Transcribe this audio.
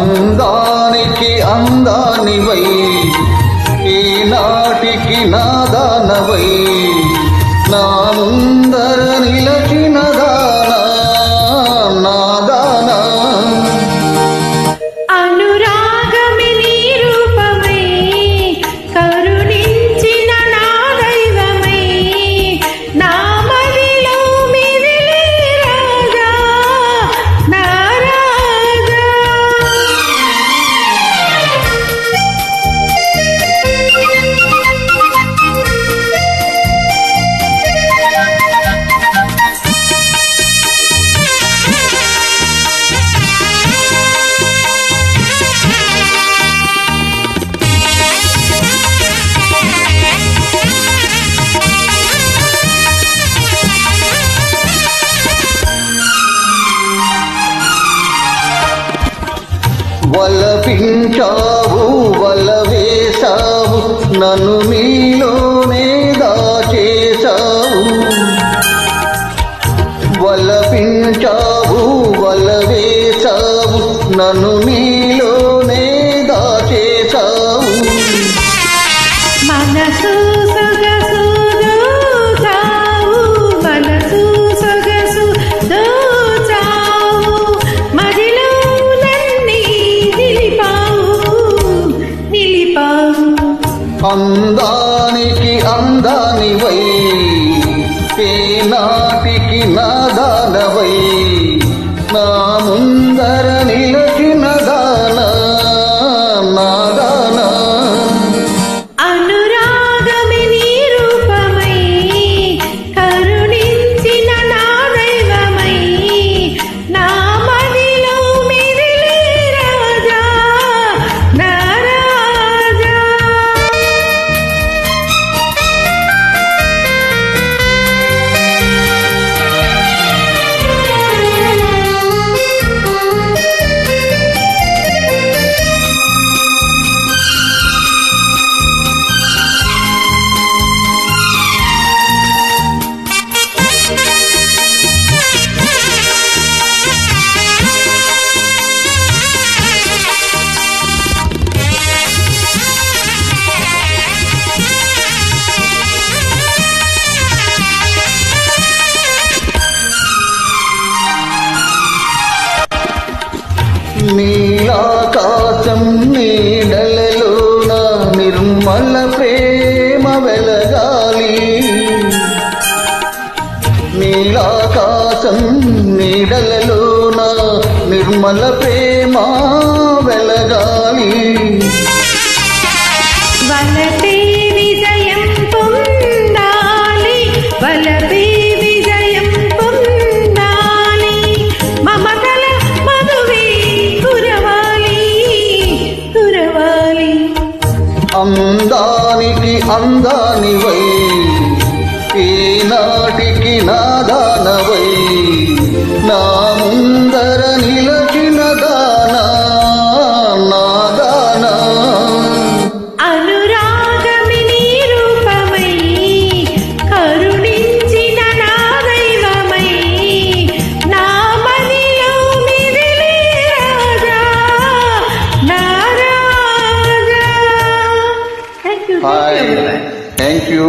అందానికి అందానివై ఈనాటికి నాదానవై నా ముందర నిలచిన దానా నాదానా అనురాగమే నీ రూపమై కరుణించిన నా దైవమై నా మదిలో మిదిలే రాజా నా రాజా వలపించావు వల వేశావు నన్ను నీలోనే దాచేశావు వలపించావు వల వేశావు నన్ను నీలోనే దాచేశావు మనసు సొగసు దోచావు మనసు సొగసు దోచావు మదిలో నన్ని నిలిపావు అందానికి అందానివై ఏనాటికి నాదానవై నా ముందర నిలచిన దానా నాదానా అనురాగమే నీ రూపమై కరుణించిన నా దైవమై నా మదిలో మిదిలే రాజా నా రాజా నీలాకాశం నీడలలోన నిర్మల ప్రేమ వెలగాలి నీలాకాశం నీడలలోన నిర్మల ప్రేమ వెలగాలి వలపే విజయం పొందాలి వలపే విజయం పొందాలి మమతల మధువే కురవాలి అందానికి అందానివై ఈనాటికి నాదానవై నా ముందర నిలచిన దానా నాదానా అనురాగమే నీ రూపమై కరుణించిన నా దైవమై నా మదిలో మిదిలే రాజా నా రాజా. Hi thank you